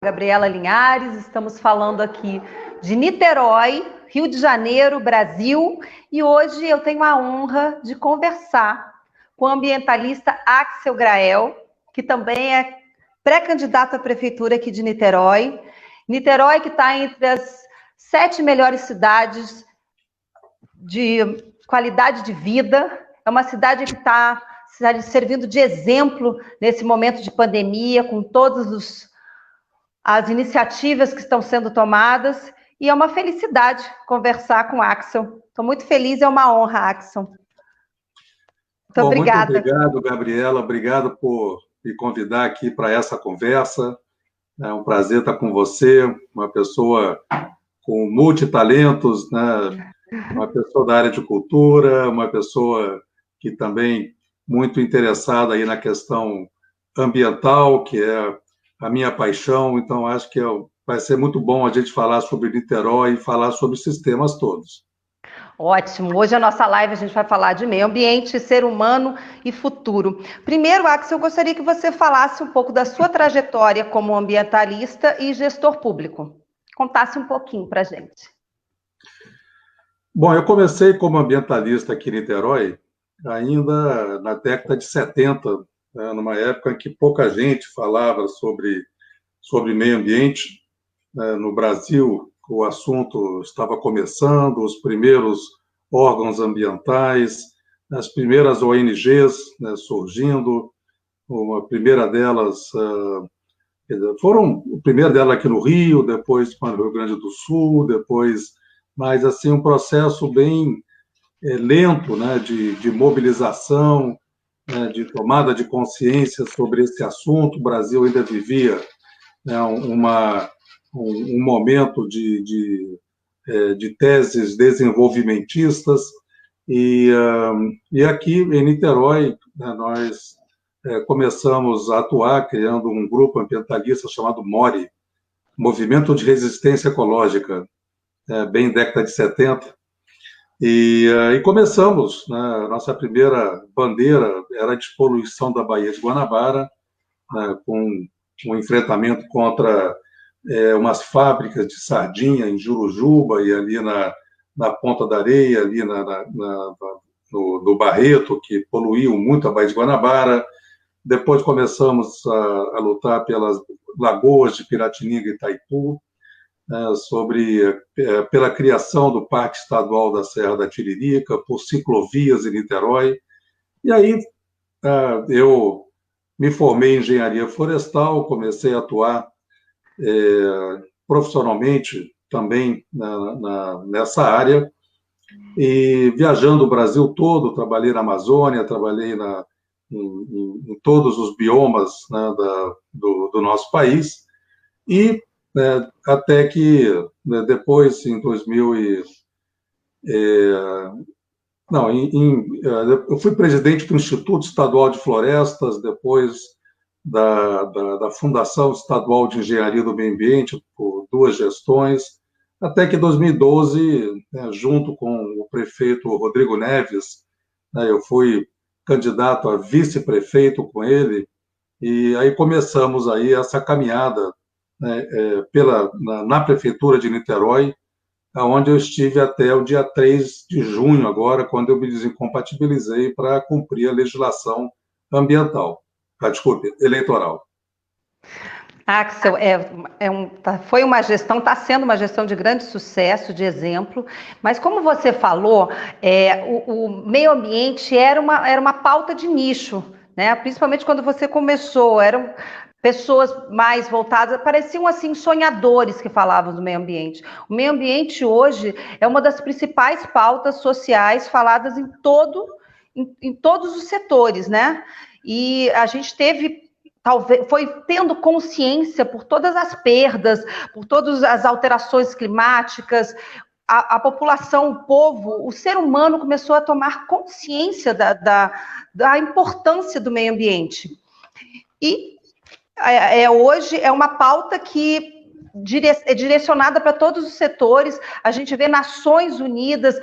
Gabriela Linhares, estamos falando aqui de Niterói, Rio de Janeiro, Brasil, e hoje eu tenho a honra de conversar com o ambientalista Axel Grael, que também é pré-candidato à prefeitura aqui de Niterói. Niterói que está entre as 7 melhores cidades de qualidade de vida, é uma cidade que está servindo de exemplo nesse momento de pandemia, com todos as iniciativas que estão sendo tomadas, e é uma felicidade conversar com o Axel. Estou muito feliz, é uma honra, Axel. Muito obrigada. Muito obrigado, Gabriela, obrigado por me convidar aqui para essa conversa. É um prazer estar com você, uma pessoa com multitalentos, né? Uma pessoa da área de cultura, uma pessoa que também muito interessada aí na questão ambiental, que é a minha paixão. Então, acho que vai ser muito bom a gente falar sobre Niterói e falar sobre os sistemas todos. Ótimo. Hoje a nossa live a gente vai falar de meio ambiente, ser humano e futuro. Primeiro, Axel, eu gostaria que você falasse um pouco da sua trajetória como ambientalista e gestor público. Contasse um pouquinho para a gente. Bom, eu comecei como ambientalista aqui em Niterói ainda na década de 70, né, numa época em que pouca gente falava sobre meio ambiente. No Brasil, o assunto estava começando, os primeiros órgãos ambientais, as primeiras ONGs, né, surgindo. A primeira delas a primeira dela aqui no Rio, depois no Rio Grande do Sul, depois, mas assim um processo bem lento, né, de mobilização, né, de tomada de consciência sobre esse assunto. O Brasil ainda vivia, né, um momento de teses desenvolvimentistas, e aqui em Niterói, né, nós começamos a atuar criando um grupo ambientalista chamado MORE, Movimento de Resistência Ecológica, bem década de 70, e começamos, né, a nossa primeira bandeira era a despoluição da Baía de Guanabara, né, com um enfrentamento contra umas fábricas de sardinha em Jurujuba e ali na Ponta da Areia, ali no Barreto, que poluiu muito a Baía de Guanabara. Depois começamos a lutar pelas lagoas de Piratininga e Itaipu, pela criação do Parque Estadual da Serra da Tiririca, por ciclovias em Niterói. E aí eu me formei em engenharia florestal, comecei a atuar profissionalmente também nessa área, e viajando o Brasil todo, trabalhei na Amazônia, trabalhei em todos os biomas, né, do nosso país, e até que depois, em 2000 eu fui presidente do Instituto Estadual de Florestas, depois da Fundação Estadual de Engenharia do Meio Ambiente, por 2 gestões, até que em 2012, né, junto com o prefeito Rodrigo Neves, né, eu fui candidato a vice-prefeito com ele, e aí começamos aí essa caminhada, né, na Prefeitura de Niterói, onde eu estive até o dia 3 de junho agora, quando eu me desincompatibilizei para cumprir a legislação ambiental, desculpe, eleitoral. Axel, foi uma gestão, está sendo uma gestão de grande sucesso, de exemplo, mas como você falou, o meio ambiente era uma pauta de nicho, né? Principalmente quando você começou, eram pessoas mais voltadas, pareciam assim sonhadores que falavam do meio ambiente. O meio ambiente hoje é uma das principais pautas sociais faladas em todos os setores, né? E a gente foi tendo consciência por todas as perdas, por todas as alterações climáticas, a população, o povo, o ser humano começou a tomar consciência da importância do meio ambiente. E hoje é uma pauta que é direcionada para todos os setores. A gente vê Nações Unidas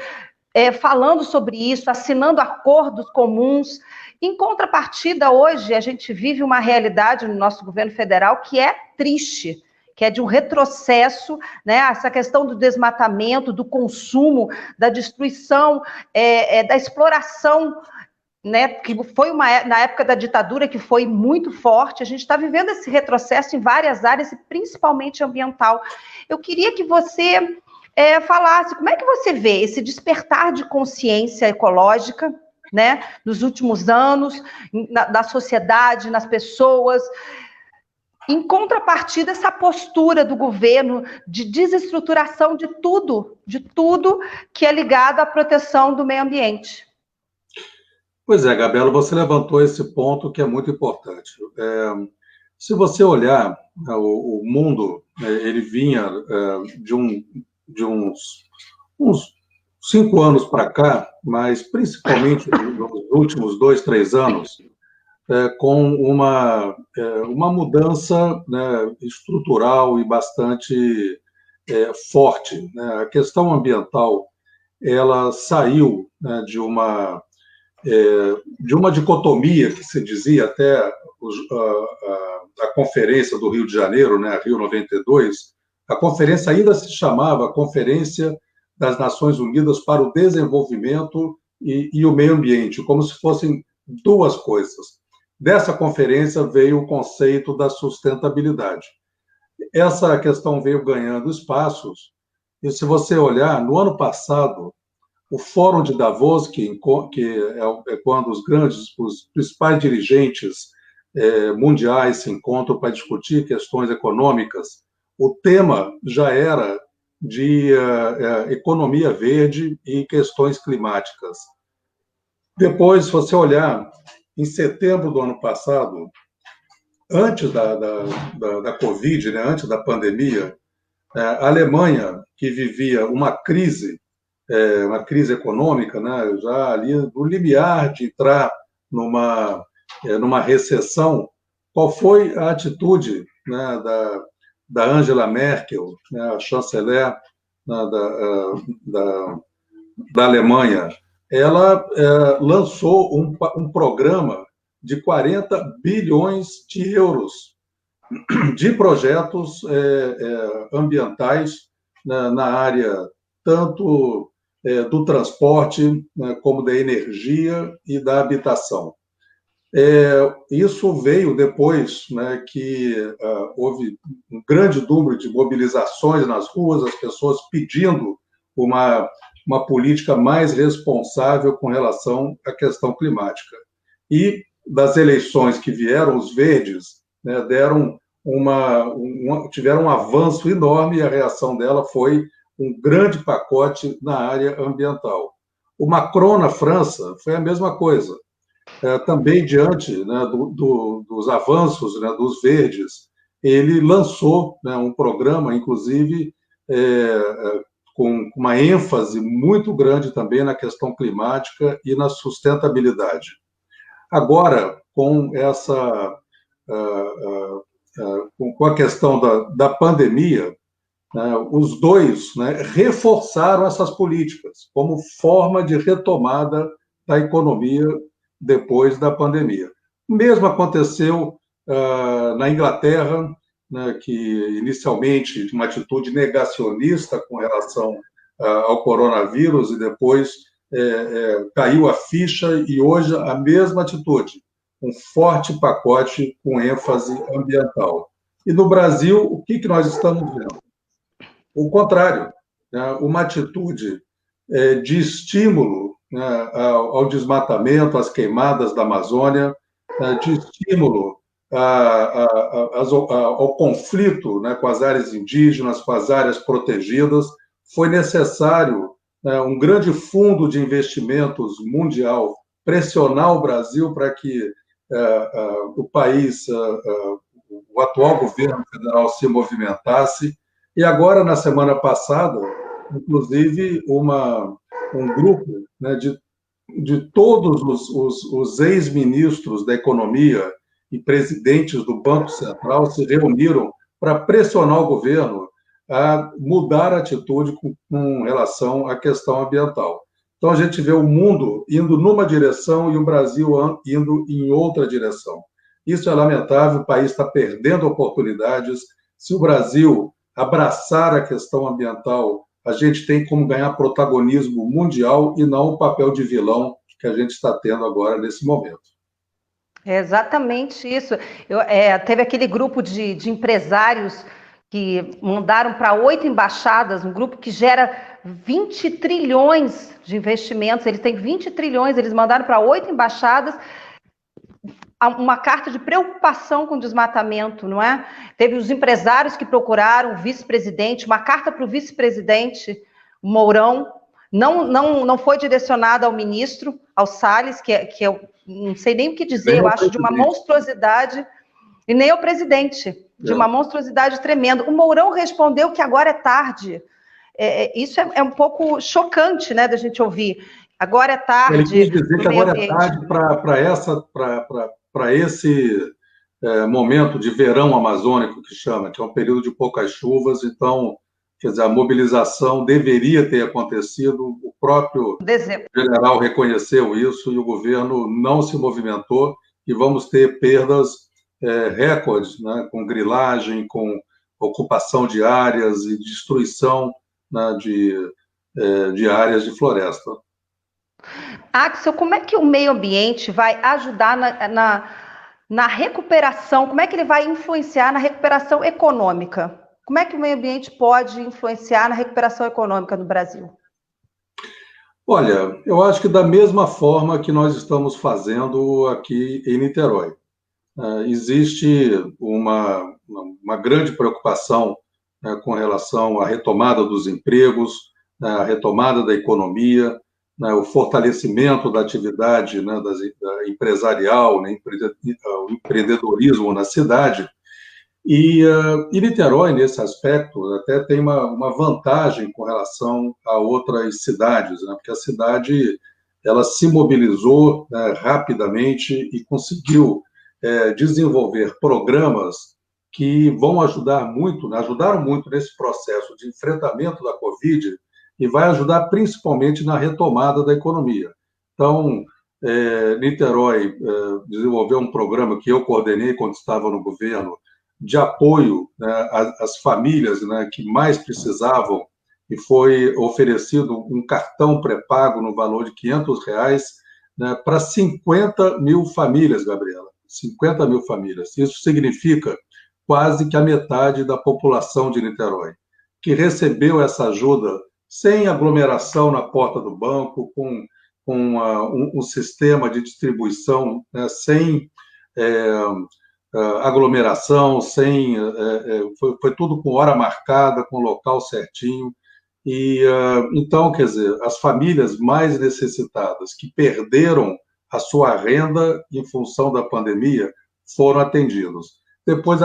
falando sobre isso, assinando acordos comuns. Em contrapartida, hoje, a gente vive uma realidade no nosso governo federal que é triste, que é de um retrocesso, né? Essa questão do desmatamento, do consumo, da destruição, da exploração, né, que foi na época da ditadura que foi muito forte. A gente está vivendo esse retrocesso em várias áreas, e principalmente ambiental. Eu queria que você falasse como é que você vê esse despertar de consciência ecológica, né, nos últimos anos, na sociedade, nas pessoas, em contrapartida essa postura do governo de desestruturação de tudo que é ligado à proteção do meio ambiente. Pois é, Gabriela, você levantou esse ponto que é muito importante. Se você olhar, o mundo, ele vinha de uns 5 anos para cá, mas principalmente nos últimos 2, 3 anos, com uma mudança, né, estrutural e bastante forte, né? A questão ambiental, ela saiu, né, de uma dicotomia que se dizia até a Conferência do Rio de Janeiro, né, a Rio 92, a conferência ainda se chamava Conferência das Nações Unidas para o Desenvolvimento e o Meio Ambiente, como se fossem duas coisas. Dessa conferência veio o conceito da sustentabilidade. Essa questão veio ganhando espaços, e se você olhar, no ano passado, o Fórum de Davos, que é quando os principais dirigentes mundiais se encontram para discutir questões econômicas, o tema já era de economia verde e questões climáticas. Depois, se você olhar, em setembro do ano passado, antes da Covid, né, antes da pandemia, a Alemanha, que vivia uma crise econômica, né, já ali no limiar de entrar numa recessão, qual foi a atitude, né, da Angela Merkel, né, a chanceler, né, da Alemanha? Ela lançou um programa de 40 bilhões de euros de projetos ambientais, né, na área tanto do transporte, né, como da energia e da habitação. Isso veio depois, né, que houve um grande número de mobilizações nas ruas, as pessoas pedindo uma política mais responsável com relação à questão climática. E das eleições que vieram, os verdes, né, tiveram um avanço enorme, e a reação dela foi um grande pacote na área ambiental. O Macron, na França, foi a mesma coisa. Também diante, né, dos avanços, né, dos verdes, ele lançou, né, um programa, inclusive, com uma ênfase muito grande também na questão climática e na sustentabilidade. Agora, com a questão da pandemia, né, os dois, né, reforçaram essas políticas como forma de retomada da economia depois da pandemia. O mesmo aconteceu na Inglaterra, né, que inicialmente tinha uma atitude negacionista com relação ao coronavírus, e depois caiu a ficha, e hoje a mesma atitude, um forte pacote com ênfase ambiental. E no Brasil, o que nós estamos vendo? O contrário, né, uma atitude de estímulo, né, ao desmatamento, às queimadas da Amazônia, de estímulo ao conflito, né, com as áreas indígenas, com as áreas protegidas. Foi necessário, né, um grande fundo de investimentos mundial pressionar o Brasil para que o país, o atual governo federal se movimentasse. E agora, na semana passada, inclusive, um grupo, né, de todos os ex-ministros da Economia e presidentes do Banco Central se reuniram para pressionar o governo a mudar a atitude com relação à questão ambiental. Então, a gente vê o mundo indo numa direção e o Brasil indo em outra direção. Isso é lamentável, o país está perdendo oportunidades Se o Brasil abraçar a questão ambiental, a gente tem como ganhar protagonismo mundial e não o papel de vilão que a gente está tendo agora nesse momento. É exatamente isso. Teve aquele grupo de empresários que mandaram para 8 embaixadas, um grupo que gera 20 trilhões de investimentos, eles têm 20 trilhões, eles mandaram para 8 embaixadas uma carta de preocupação com o desmatamento, não é? Teve os empresários que procuraram o vice-presidente, uma carta para o vice-presidente Mourão, não foi direcionada ao ministro, ao Salles, que eu não sei nem o que dizer, eu acho de uma monstruosidade, e nem ao presidente, de uma monstruosidade tremenda. O Mourão respondeu que agora é tarde. Isso é um pouco chocante, né, da gente ouvir. Agora é tarde. Ele quis dizer que agora é tarde para esse momento de verão amazônico, que chama, que é um período de poucas chuvas, então, quer dizer, a mobilização deveria ter acontecido, o próprio general reconheceu isso e o governo não se movimentou e vamos ter perdas recordes, né, com grilagem, com ocupação de áreas e destruição, né, de áreas de floresta. Axel, como é que o meio ambiente vai ajudar na recuperação? Como é que ele vai influenciar na recuperação econômica? Como é que o meio ambiente pode influenciar na recuperação econômica no Brasil? Olha, eu acho que da mesma forma que nós estamos fazendo aqui em Niterói. Existe uma grande preocupação, né, com relação à retomada dos empregos, né, à retomada da economia, né, o fortalecimento da atividade, né, da empresarial, né, o empreendedorismo na cidade. E Niterói, nesse aspecto, até tem uma vantagem com relação a outras cidades, né, porque a cidade ela se mobilizou, né, rapidamente e conseguiu desenvolver programas que vão ajudar muito, né, ajudaram muito nesse processo de enfrentamento da Covid e vai ajudar principalmente na retomada da economia. Então, Niterói desenvolveu um programa que eu coordenei quando estava no governo, de apoio, né, às famílias, né, que mais precisavam, e foi oferecido um cartão pré-pago no valor de R$ 500, né, para 50 mil famílias, Gabriela. 50 mil famílias. Isso significa quase que a metade da população de Niterói, que recebeu essa ajuda sem aglomeração na porta do banco, com um sistema de distribuição, né, sem aglomeração, foi tudo com hora marcada, com local certinho. E então, quer dizer, as famílias mais necessitadas que perderam a sua renda em função da pandemia foram atendidos. Depois,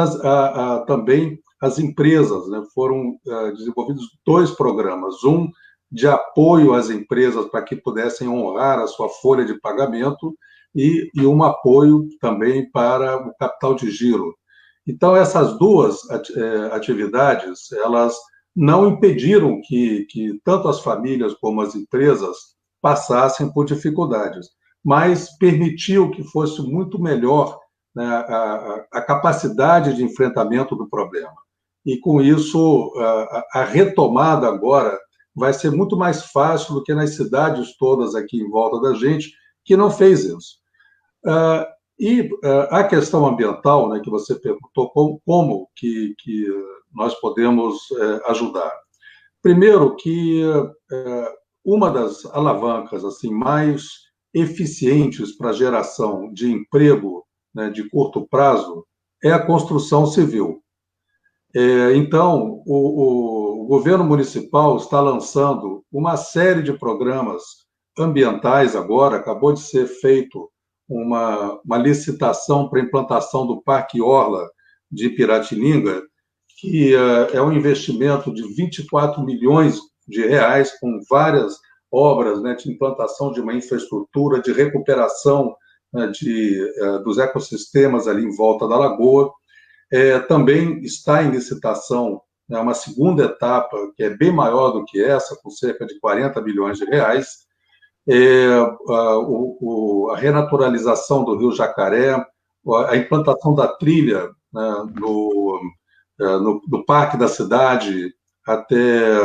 também as empresas, né, foram desenvolvidos 2 programas, um de apoio às empresas para que pudessem honrar a sua folha de pagamento e um apoio também para o capital de giro. Então, essas 2 atividades, elas não impediram que tanto as famílias como as empresas passassem por dificuldades, mas permitiu que fosse muito melhor, né, a capacidade de enfrentamento do problema. E, com isso, a retomada agora vai ser muito mais fácil do que nas cidades todas aqui em volta da gente, que não fez isso. A questão ambiental, né, que você perguntou, como que nós podemos ajudar. Primeiro, que uma das alavancas assim, mais eficientes para a geração de emprego, né, de curto prazo é a construção civil. Então, o governo municipal está lançando uma série de programas ambientais agora, acabou de ser feito uma licitação para a implantação do Parque Orla de Piratininga, que é um investimento de R$ 24 milhões, com várias obras, né, de implantação de uma infraestrutura, de recuperação, né, dos ecossistemas ali em volta da lagoa. Também está em licitação, né, uma segunda etapa, que é bem maior do que essa, com cerca de R$ 40 milhões, a renaturalização do Rio Jacaré, a implantação da trilha, né, do Parque da Cidade até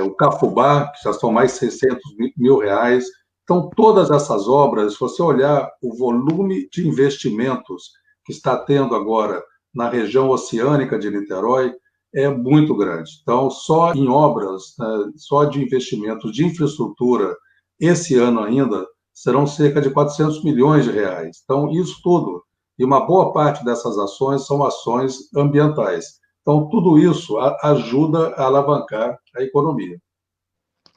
o Cafubá, que já são mais 600 mil reais. Então, todas essas obras, se você olhar o volume de investimentos que está tendo agora na região oceânica de Niterói, é muito grande. Então, só em obras, só de investimentos de infraestrutura, esse ano ainda, serão cerca de 400 milhões de reais. Então, isso tudo, e uma boa parte dessas ações são ações ambientais. Então, tudo isso ajuda a alavancar a economia.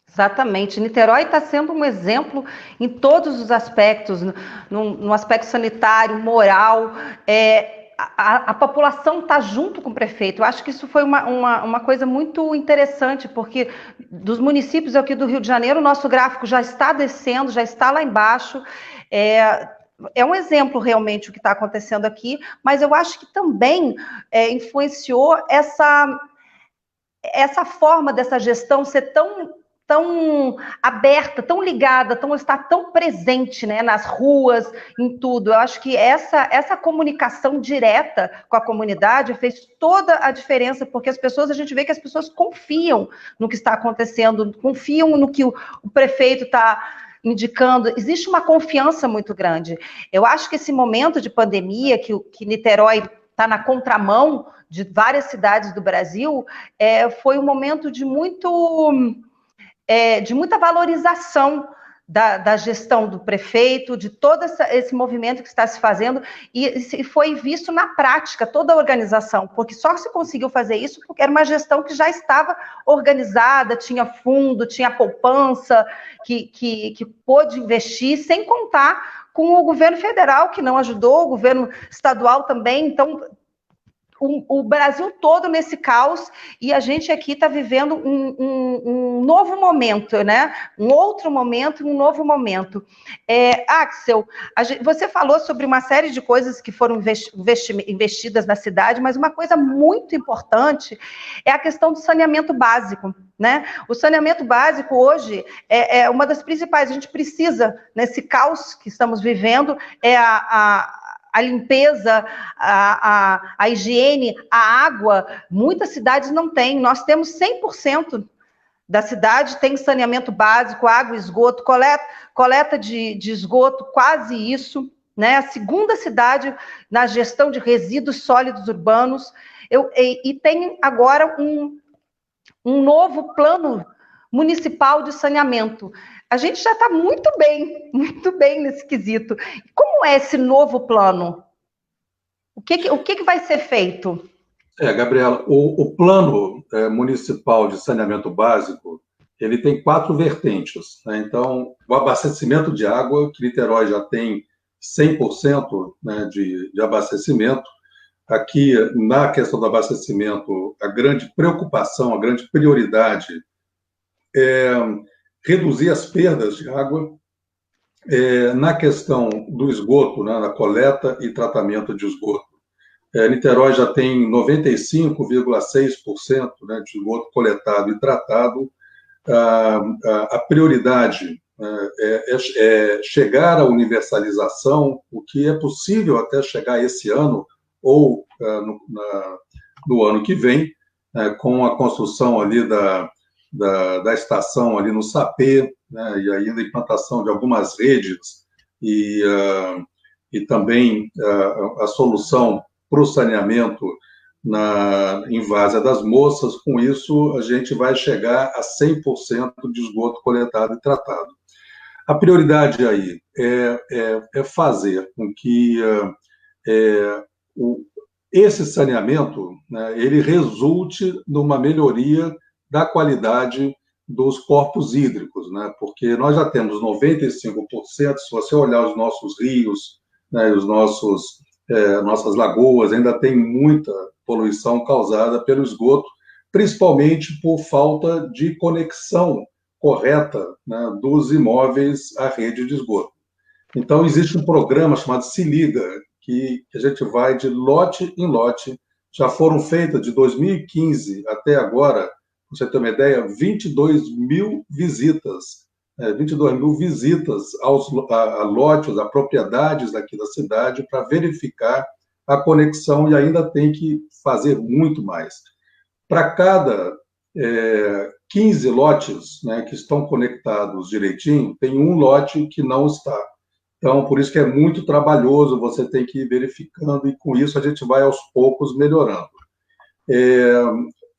Exatamente. Niterói está sendo um exemplo em todos os aspectos, no aspecto sanitário, moral. A população está junto com o prefeito. Eu acho que isso foi uma coisa muito interessante, porque dos municípios aqui do Rio de Janeiro, o nosso gráfico já está descendo, já está lá embaixo. É um exemplo realmente o que está acontecendo aqui, mas eu acho que também influenciou essa forma dessa gestão ser tão aberta, tão ligada, estar tão presente, né, nas ruas, em tudo. Eu acho que essa comunicação direta com a comunidade fez toda a diferença, porque a gente vê que as pessoas confiam no que está acontecendo, confiam no que o prefeito está indicando. Existe uma confiança muito grande. Eu acho que esse momento de pandemia, que Niterói está na contramão de várias cidades do Brasil, foi um momento de muita valorização da gestão do prefeito, de todo esse movimento que está se fazendo, e foi visto na prática toda a organização, porque só se conseguiu fazer isso porque era uma gestão que já estava organizada, tinha fundo, tinha poupança, que pôde investir, sem contar com o governo federal, que não ajudou, o governo estadual também. Então, o Brasil todo nesse caos, e a gente aqui está vivendo um novo momento, né? Um outro momento, um novo momento. Axel, você falou sobre uma série de coisas que foram investidas na cidade, mas uma coisa muito importante é a questão do saneamento básico, né? O saneamento básico hoje é uma das principais. A gente precisa, nesse caos que estamos vivendo, a limpeza, a higiene, a água. Muitas cidades não têm. Nós temos 100% da cidade tem saneamento básico, água, esgoto, coleta de esgoto, quase isso, né? A segunda cidade na gestão de resíduos sólidos urbanos. E tem agora um novo plano municipal de saneamento. A gente já está muito bem nesse quesito. Como é esse novo plano? O que vai ser feito? Gabriela, o plano municipal de saneamento básico, ele tem 4 vertentes, né? Então, o abastecimento de água, que Niterói já tem 100%, né, de abastecimento. Aqui, na questão do abastecimento, a grande preocupação, a grande prioridade é reduzir as perdas de água. Na questão do esgoto, né, na coleta e tratamento de esgoto, Niterói já tem 95,6%, né, de esgoto coletado e tratado. A prioridade é chegar à universalização, o que é possível até chegar esse ano ou no ano que vem, com a construção ali da estação ali no Sapê, né, e ainda a implantação de algumas redes e também a solução para o saneamento em Várzea das Moças. Com isso, a gente vai chegar a 100% de esgoto coletado e tratado. A prioridade aí é fazer com que esse saneamento, né, ele resulte numa melhoria da qualidade dos corpos hídricos, né? Porque nós já temos 95%, se você olhar os nossos rios, né, nossas lagoas, ainda tem muita poluição causada pelo esgoto, principalmente por falta de conexão correta, né, dos imóveis à rede de esgoto. Então, existe um programa chamado Se Liga, que a gente vai de lote em lote. Já foram feitas, de 2015 até agora, para você ter uma ideia, 22 mil visitas. 22 mil visitas a lotes, a propriedades daqui da cidade, para verificar a conexão e ainda tem que fazer muito mais. Para cada 15 lotes, né, que estão conectados direitinho, tem um lote que não está. Então, por isso que é muito trabalhoso, você tem que ir verificando, e com isso a gente vai aos poucos melhorando.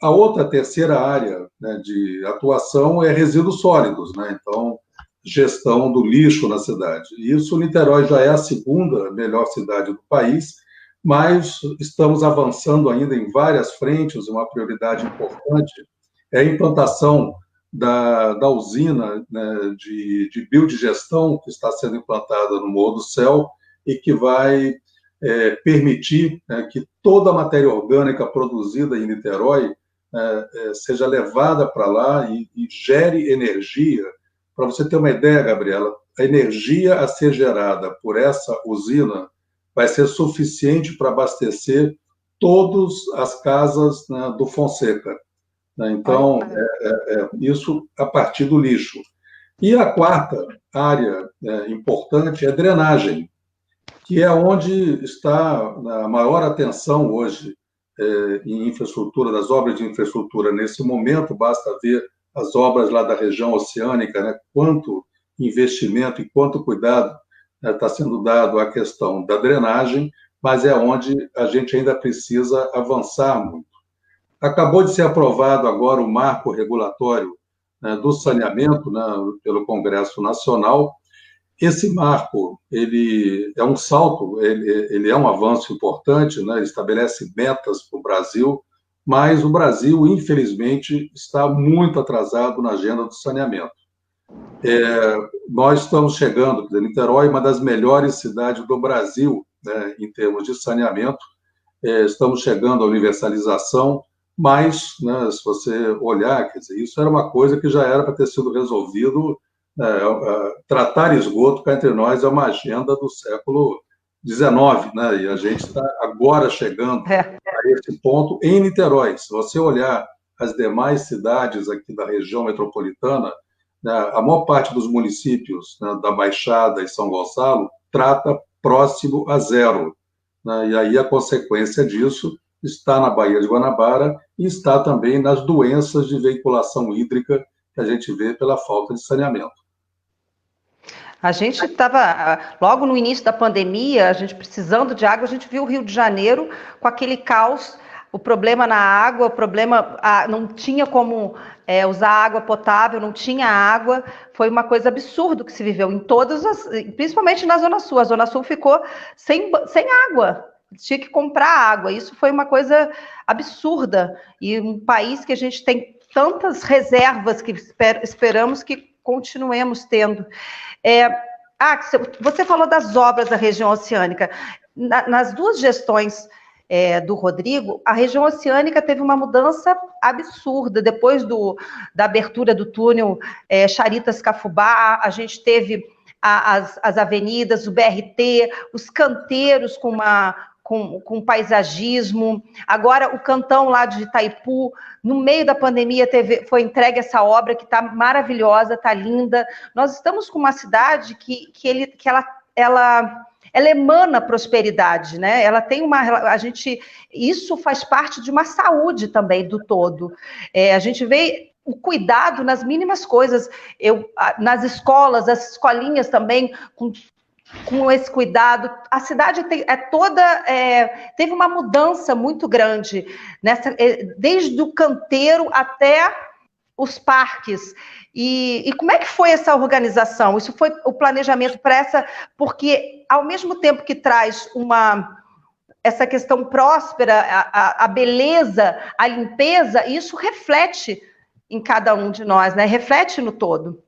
A outra, terceira área, né, de atuação é resíduos sólidos, né? Então, gestão do lixo na cidade. Isso, Niterói já é a segunda melhor cidade do país, mas estamos avançando ainda em várias frentes. Uma prioridade importante é a implantação da usina, né, de biodigestão que está sendo implantada no Morro do Céu e que vai permitir, né, que toda a matéria orgânica produzida em Niterói seja levada para lá e gere energia. Para você ter uma ideia, Gabriela, a energia a ser gerada por essa usina vai ser suficiente para abastecer todas as casas, né, do Fonseca. Então, isso a partir do lixo. E a quarta área importante é a drenagem, que é onde está a maior atenção hoje em infraestrutura, das obras de infraestrutura nesse momento. Basta ver as obras lá da região oceânica, né? Quanto investimento e quanto cuidado está sendo dado à questão da drenagem, mas é onde a gente ainda precisa avançar muito. Acabou de ser aprovado agora o marco regulatório, né, do saneamento, né, pelo Congresso Nacional. Esse marco, ele é um salto, ele é um avanço importante, né? Ele estabelece metas para o Brasil, mas o Brasil, infelizmente, está muito atrasado na agenda do saneamento. Nós estamos chegando, Niterói é uma das melhores cidades do Brasil, né, em termos de saneamento. Estamos chegando à universalização, mas, né, se você olhar, quer dizer, isso era uma coisa que já era para ter sido resolvido. Tratar esgoto, cá entre nós, é uma agenda do século XIX, né? E a gente está agora chegando a esse ponto em Niterói. Se você olhar as demais cidades aqui da região metropolitana, né, a maior parte dos municípios, né, da Baixada e São Gonçalo trata próximo a zero, né? E aí a consequência disso está na Baía de Guanabara e está também nas doenças de veiculação hídrica que a gente vê pela falta de saneamento. A gente estava, logo no início da pandemia, a gente precisando de água, a gente viu o Rio de Janeiro com aquele caos, o problema na água, o problema, não tinha como usar água potável, não tinha água, foi uma coisa absurda que se viveu em todas as, principalmente na Zona Sul. A Zona Sul ficou sem água, tinha que comprar água, isso foi uma coisa absurda, e um país que a gente tem tantas reservas que esperamos que continuemos tendo. Axel, você falou das obras da região oceânica. Nas duas gestões do Rodrigo, a região oceânica teve uma mudança absurda. Depois da abertura do túnel Charitas-Cafubá, a gente teve as avenidas, o BRT, os canteiros com paisagismo. Agora, o cantão lá de Itaipu, no meio da pandemia, foi entregue essa obra que está maravilhosa, está linda. Nós estamos com uma cidade que ela emana prosperidade, né? Ela tem isso faz parte de uma saúde também do todo. A gente vê o cuidado nas mínimas coisas. Nas escolas, as escolinhas também, com esse cuidado, a cidade teve uma mudança muito grande, desde o canteiro até os parques. E como é que foi essa organização? Isso foi o planejamento para porque ao mesmo tempo que traz essa questão próspera, a beleza, a limpeza, isso reflete em cada um de nós, né? Reflete no todo.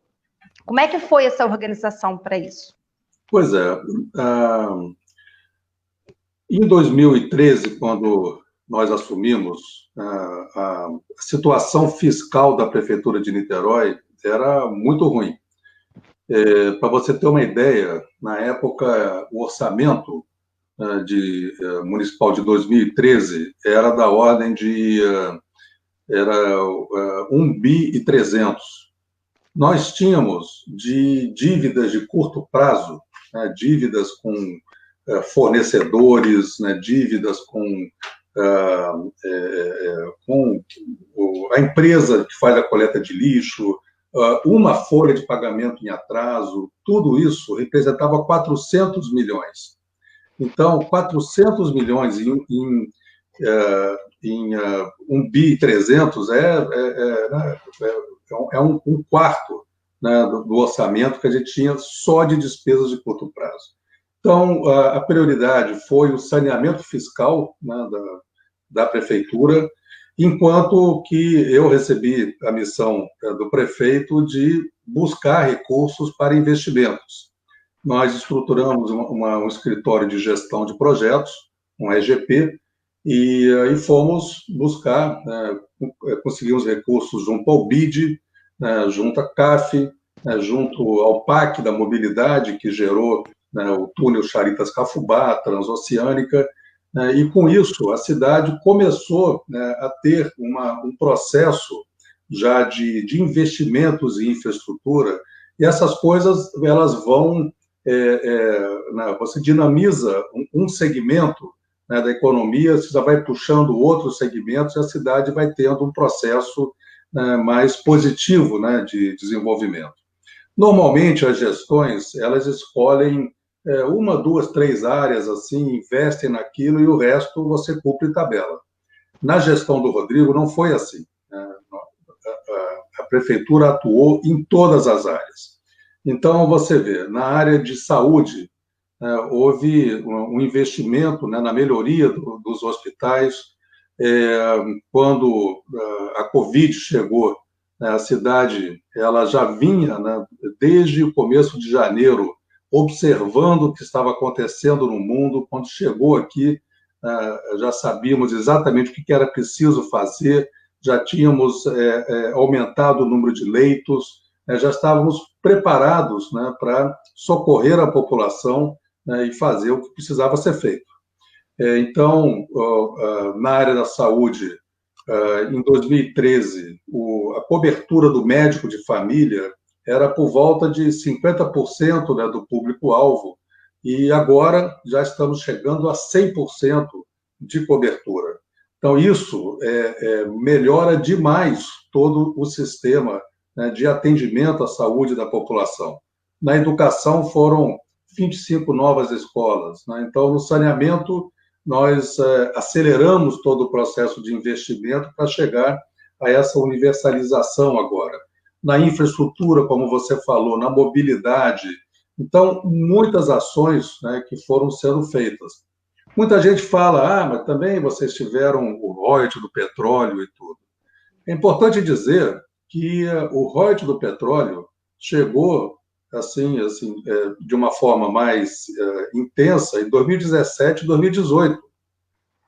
Como é que foi essa organização para isso? Pois é. Em 2013, quando nós assumimos, a situação fiscal da Prefeitura de Niterói era muito ruim. Para você ter uma ideia, na época, o orçamento municipal de 2013 era da ordem de 1,3 bi. Nós tínhamos de dívidas de curto prazo, dívidas com fornecedores, né, dívidas com a empresa que faz a coleta de lixo, uma folha de pagamento em atraso, tudo isso representava 400 milhões. Então, 400 milhões em 1 bi 300 é um quarto, né, do orçamento que a gente tinha só de despesas de curto prazo. Então, a prioridade foi o saneamento fiscal, né, da prefeitura, enquanto que eu recebi a missão do prefeito de buscar recursos para investimentos. Nós estruturamos um escritório de gestão de projetos, um EGP, e aí fomos buscar, conseguimos recursos junto ao BID, junto à CAF, junto ao PAC da mobilidade, que gerou, o túnel Charitas-Cafubá, Transoceânica, e com isso a cidade começou, a ter um processo já de investimentos em infraestrutura, e essas coisas elas vão, você dinamiza um segmento, né, da economia, você já vai puxando outros segmentos e a cidade vai tendo um processo, né, mais positivo, né, de desenvolvimento. Normalmente, as gestões, elas escolhem 1, 2, 3 áreas, assim, investem naquilo e o resto você cumpre tabela. Na gestão do Rodrigo, não foi assim, né? A prefeitura atuou em todas as áreas. Então, você vê, na área de saúde, houve um investimento, né, na melhoria dos hospitais. Quando a Covid chegou, né, a cidade ela já vinha, né, desde o começo de janeiro, observando o que estava acontecendo no mundo. Quando chegou aqui, já sabíamos exatamente o que era preciso fazer, já tínhamos aumentado o número de leitos, já estávamos preparados, né, para socorrer a população, né, e fazer o que precisava ser feito. Então, na área da saúde, em 2013, a cobertura do médico de família era por volta de 50%, né, do público-alvo, e agora já estamos chegando a 100% de cobertura. Então, isso melhora demais todo o sistema, né, de atendimento à saúde da população. Na educação, foram 25 novas escolas, né? Então, no saneamento, nós aceleramos todo o processo de investimento para chegar a essa universalização agora. Na infraestrutura, como você falou, na mobilidade. Então, muitas ações, né, que foram sendo feitas. Muita gente fala, mas também vocês tiveram o royalties do petróleo e tudo. É importante dizer que o royalties do petróleo chegou assim, de uma forma mais intensa em 2017 e 2018.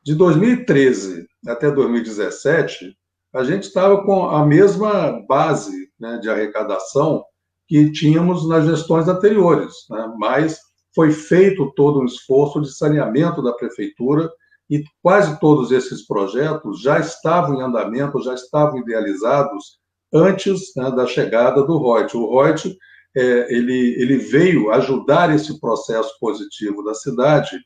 De 2013 até 2017, a gente estava com a mesma base, né, de arrecadação que tínhamos nas gestões anteriores, né, mas foi feito todo um esforço de saneamento da prefeitura e quase todos esses projetos já estavam em andamento, já estavam idealizados antes, né, da chegada do royalties. O royalties ele veio ajudar esse processo positivo da cidade,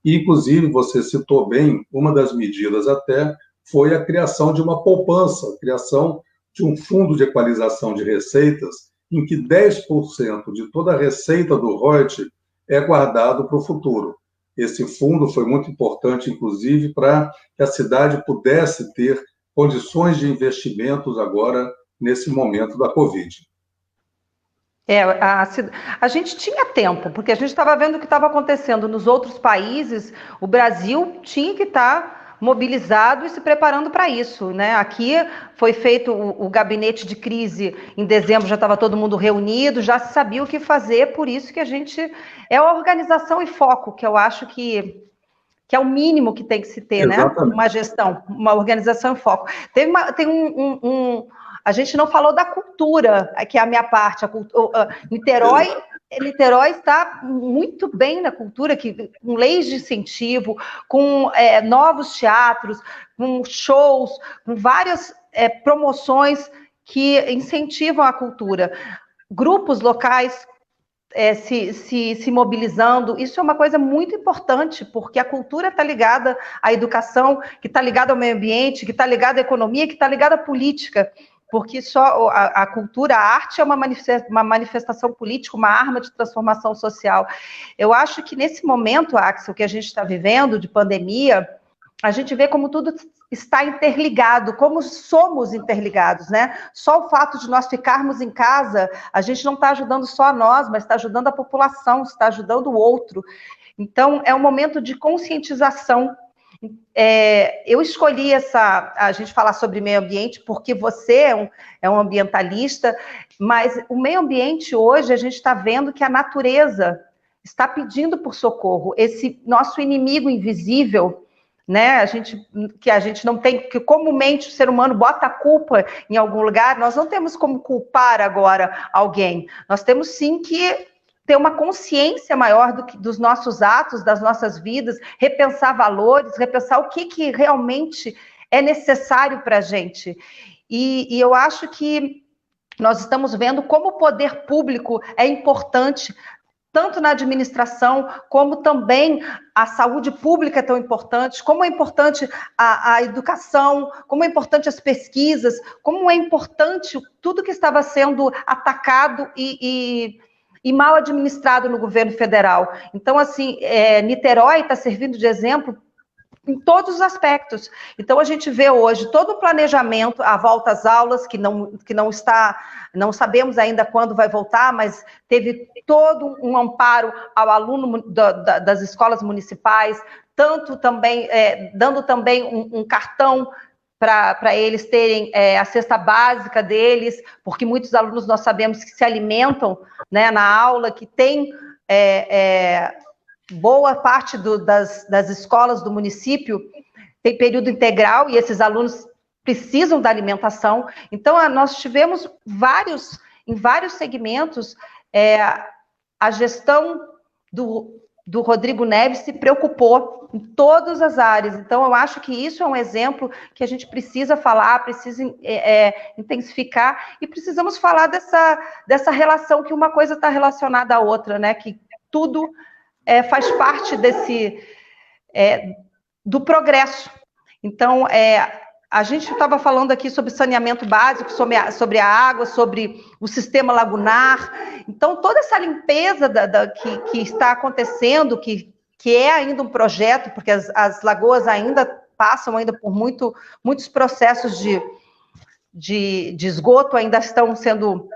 e, inclusive, você citou bem, uma das medidas até foi a criação de uma poupança, a criação de um fundo de equalização de receitas, em que 10% de toda a receita do royalties é guardado para o futuro. Esse fundo foi muito importante, inclusive, para que a cidade pudesse ter condições de investimentos agora, nesse momento da Covid. A gente tinha tempo, porque a gente estava vendo o que estava acontecendo nos outros países. O Brasil tinha que estar mobilizado e se preparando para isso, né? Aqui foi feito o gabinete de crise em dezembro, já estava todo mundo reunido, já se sabia o que fazer, por isso que a gente... É a organização e foco, que eu acho que é o mínimo que tem que se ter, Exatamente, né? Uma gestão, uma organização e foco. A gente não falou da cultura, que é a minha parte. Niterói está muito bem na cultura, com leis de incentivo, com novos teatros, com shows, com várias promoções que incentivam a cultura. Grupos locais se mobilizando. Isso é uma coisa muito importante, porque a cultura está ligada à educação, que está ligada ao meio ambiente, que está ligada à economia, que está ligada à política, porque só a cultura, a arte é uma manifestação política, uma arma de transformação social. Eu acho que nesse momento, Axel, que a gente está vivendo, de pandemia, a gente vê como tudo está interligado, como somos interligados, né? Só o fato de nós ficarmos em casa, a gente não está ajudando só a nós, mas está ajudando a população, está ajudando o outro. Então, é um momento de conscientização. Eu escolhi a gente falar sobre meio ambiente, porque você é um ambientalista, mas o meio ambiente hoje, a gente está vendo que a natureza está pedindo por socorro. Esse nosso inimigo invisível, né? Que a gente não tem, que comumente o ser humano bota a culpa em algum lugar, nós não temos como culpar agora alguém. Nós temos sim que ter uma consciência maior dos nossos atos, das nossas vidas, repensar valores, repensar o que realmente é necessário para a gente. E eu acho que nós estamos vendo como o poder público é importante, tanto na administração, como também a saúde pública é tão importante, como é importante a educação, como é importante as pesquisas, como é importante tudo que estava sendo atacado e mal administrado no governo federal. Então, assim, Niterói está servindo de exemplo em todos os aspectos. Então, a gente vê hoje todo o planejamento, a volta às aulas, que não sabemos ainda quando vai voltar, mas teve todo um amparo ao aluno das escolas municipais, tanto também, dando também um cartão para eles terem a cesta básica deles, porque muitos alunos nós sabemos que se alimentam, né, na aula, que tem boa parte das escolas do município tem período integral e esses alunos precisam da alimentação. Então, nós tivemos em vários segmentos, a gestão do Rodrigo Neves se preocupou em todas as áreas. Então, eu acho que isso é um exemplo que a gente precisa falar, precisa intensificar, e precisamos falar dessa relação, que uma coisa está relacionada à outra, né? Que tudo faz parte do progresso. Então, a gente estava falando aqui sobre saneamento básico, sobre a água, sobre o sistema lagunar. Então, toda essa limpeza que está acontecendo, que é ainda um projeto, porque as lagoas ainda passam por muitos processos de esgoto, ainda estão sendo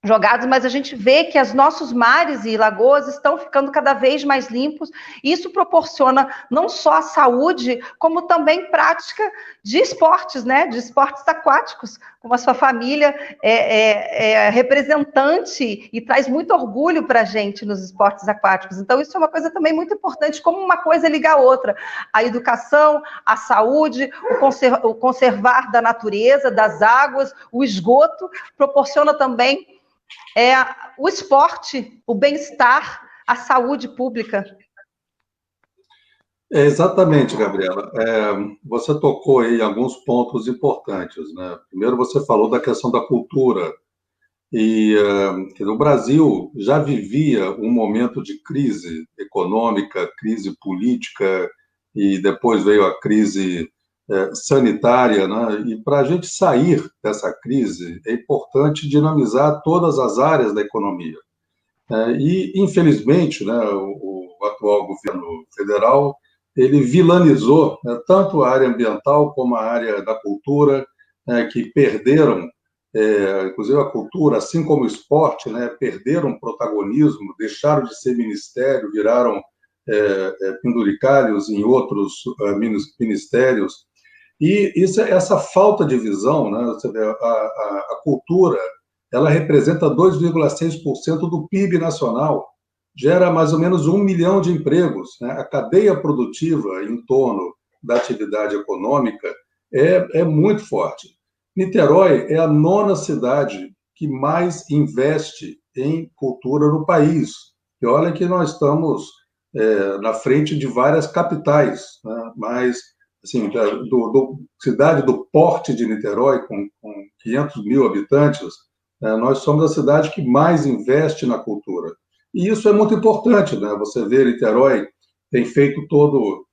jogados, mas a gente vê que os nossos mares e lagoas estão ficando cada vez mais limpos, e isso proporciona não só a saúde, como também prática de esportes, né? De esportes aquáticos, como a sua família é representante e traz muito orgulho para a gente nos esportes aquáticos. Então, isso é uma coisa também muito importante, como uma coisa liga a outra. A educação, a saúde, o conservar da natureza, das águas, o esgoto, proporciona também o esporte, o bem-estar, a saúde pública. Exatamente, Gabriela. Você tocou aí em alguns pontos importantes, né? Primeiro, você falou da questão da cultura. E o Brasil já vivia um momento de crise econômica, crise política, e depois veio a crise sanitária, né? E para a gente sair dessa crise, é importante dinamizar todas as áreas da economia. E, infelizmente, né, o atual governo federal, ele vilanizou, né, tanto a área ambiental como a área da cultura, que perderam, inclusive a cultura, assim como o esporte, né, perderam protagonismo, deixaram de ser ministério, viraram penduricalhos em outros ministérios. E essa falta de visão, né, você vê, a cultura, ela representa 2,6% do PIB nacional, gera mais ou menos 1 milhão de empregos, né? A cadeia produtiva em torno da atividade econômica é muito forte. Niterói é a 9ª cidade que mais investe em cultura no país. E olha que nós estamos na frente de várias capitais, né? Mas, assim, cidade do porte de Niterói, com 500 mil habitantes, nós somos a cidade que mais investe na cultura. E isso é muito importante, né? Você vê, Niterói tem feito todo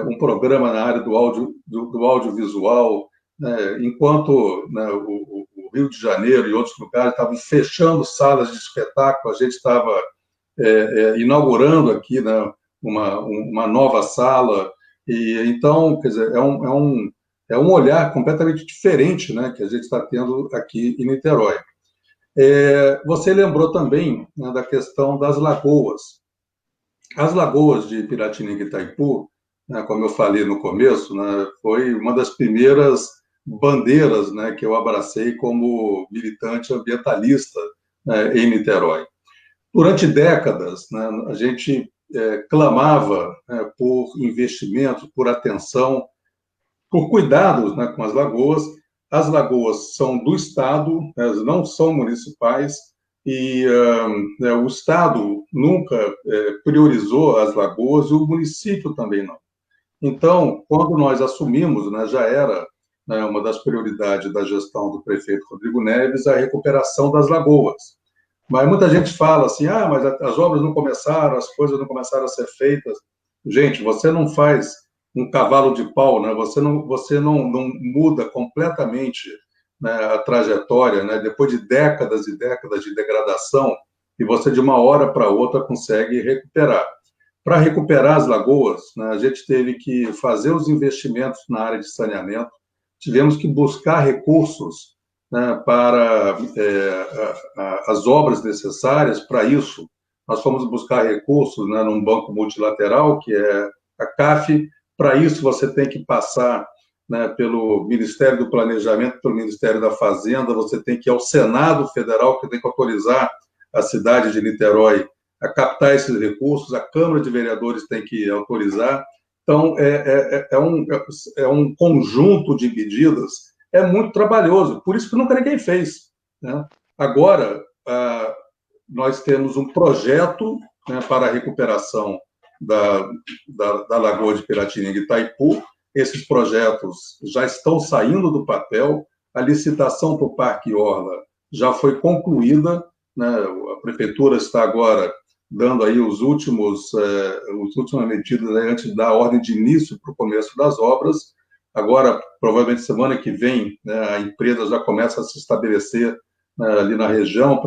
um programa na área do audiovisual, né? Enquanto, né, o Rio de Janeiro e outros lugares estavam fechando salas de espetáculo, a gente estava inaugurando aqui, né, uma nova sala, e então, quer dizer, é um olhar completamente diferente, né, que a gente está tendo aqui em Niterói. Você lembrou também, né, da questão das lagoas. As lagoas de Piratininga e Itaipu, né, como eu falei no começo, né, foi uma das primeiras bandeiras, né, que eu abracei como militante ambientalista, né, em Niterói. Durante décadas, né, a gente clamava, né, por investimentos, por atenção, por cuidados, né, com as lagoas. As lagoas são do Estado, elas não são municipais, e o Estado nunca priorizou as lagoas e o município também não. Então, quando nós assumimos, né, já era, né, uma das prioridades da gestão do prefeito Rodrigo Neves a recuperação das lagoas. Mas muita gente fala assim, mas as obras não começaram, as coisas não começaram a ser feitas. Gente, você não faz um cavalo de pau, né? Você não muda completamente, né, a trajetória, né? Depois de décadas e décadas de degradação, e você de uma hora para outra consegue recuperar. Para recuperar as lagoas, né, a gente teve que fazer os investimentos na área de saneamento, tivemos que buscar recursos, né, para as obras necessárias para isso. Nós fomos buscar recursos, né, num banco multilateral, que é a CAF. Para isso, você tem que passar, né, pelo Ministério do Planejamento, pelo Ministério da Fazenda, você tem que ir ao Senado Federal, que tem que autorizar a cidade de Niterói a captar esses recursos, a Câmara de Vereadores tem que autorizar. Então, é um conjunto de medidas, é muito trabalhoso, por isso que nunca ninguém fez, né? Agora, nós temos um projeto, né, para a recuperação da Lagoa de Piratininga e Itaipu. Esses projetos já estão saindo do papel, a licitação para o Parque Orla já foi concluída, né? A Prefeitura está agora dando aí as últimas medidas aí, antes da ordem de início para o começo das obras. Agora, provavelmente semana que vem, né, a empresa já começa a se estabelecer, né, ali na região,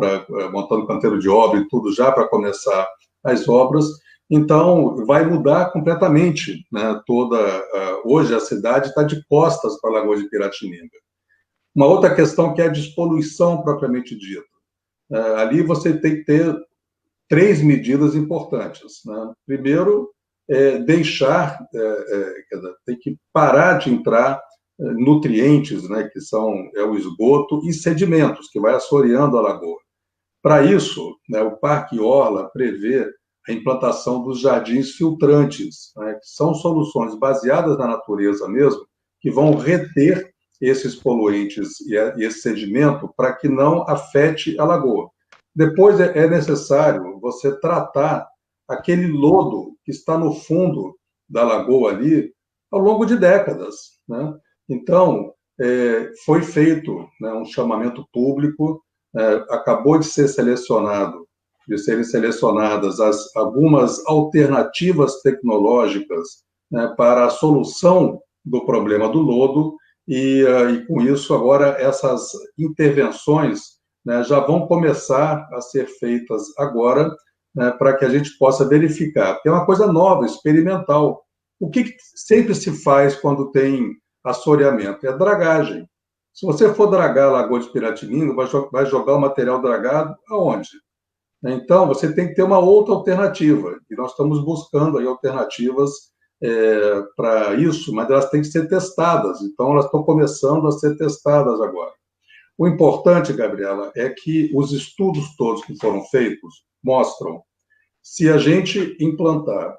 montando canteiro de obra e tudo já para começar as obras. Então, vai mudar completamente, né, hoje a cidade está de costas para a Lagoa de Piratininga. Uma outra questão que é a despoluição propriamente dita. Ali você tem que ter 3 medidas importantes, né? Primeiro, tem que parar de entrar nutrientes, né, que são o esgoto, e sedimentos, que vai assoreando a lagoa. Para isso, né, o Parque Orla prevê a implantação dos jardins filtrantes, né, que são soluções baseadas na natureza mesmo, que vão reter esses poluentes e esse sedimento para que não afete a lagoa. Depois é necessário você tratar aquele lodo que está no fundo da lagoa ali ao longo de décadas, né? Então, foi feito, né, um chamamento público, acabou de serem selecionadas algumas alternativas tecnológicas, né, para a solução do problema do lodo, e com isso agora essas intervenções, né, já vão começar a ser feitas agora, né, para que a gente possa verificar. Porque é uma coisa nova, experimental. O que sempre se faz quando tem assoreamento? É dragagem. Se você for dragar a Lagoa de Piratininga, vai jogar o material dragado aonde? Então, você tem que ter uma outra alternativa, e nós estamos buscando aí alternativas para isso, mas elas têm que ser testadas, então elas estão começando a ser testadas agora. O importante, Gabriela, é que os estudos todos que foram feitos mostram, se a gente implantar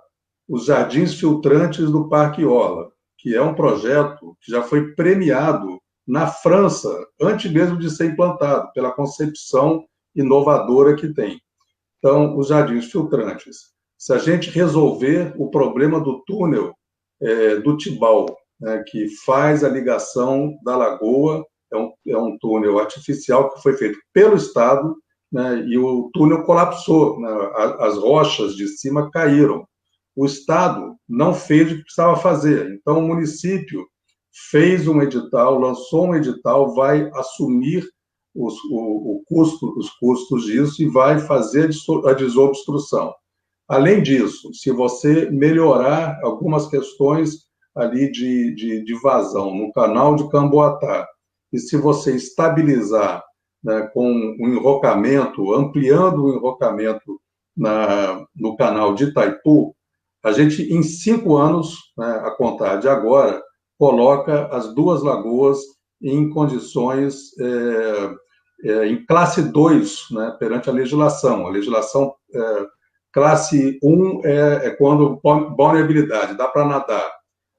os jardins filtrantes do Parque Orla, que é um projeto que já foi premiado na França, antes mesmo de ser implantado, pela concepção inovadora que tem. Então, os jardins filtrantes. Se a gente resolver o problema do túnel do Tibau, né, que faz a ligação da lagoa, é um túnel artificial que foi feito pelo Estado, né, e o túnel colapsou, né, as rochas de cima caíram. O Estado não fez o que precisava fazer, então o município fez um edital, lançou um edital, vai assumir os custos disso e vai fazer a desobstrução. Além disso, se você melhorar algumas questões ali de vazão no canal de Camboatá, e se você estabilizar, né, com o enrocamento, ampliando o enrocamento no canal de Itaipu, a gente, em 5 anos, né, a contar de agora, coloca as duas lagoas em condições, em classe 2, né, perante a legislação. A legislação classe 1 é quando vulnerabilidade, dá para nadar.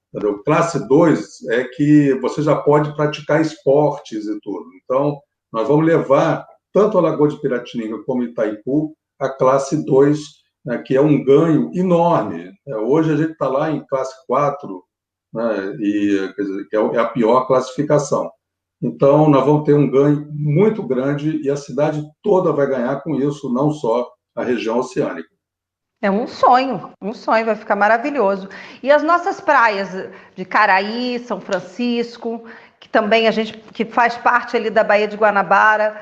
Entendeu? Classe 2 é que você já pode praticar esportes e tudo. Então, nós vamos levar tanto a Lagoa de Piratininga como Itaipu a classe 2, né, que é um ganho enorme. Hoje a gente está lá em classe 4, né, quer dizer, que é a pior classificação. Então, nós vamos ter um ganho muito grande e a cidade toda vai ganhar com isso, não só a região oceânica. É um sonho, vai ficar maravilhoso. E as nossas praias de Caraí, São Francisco, que também que faz parte ali da Baía de Guanabara,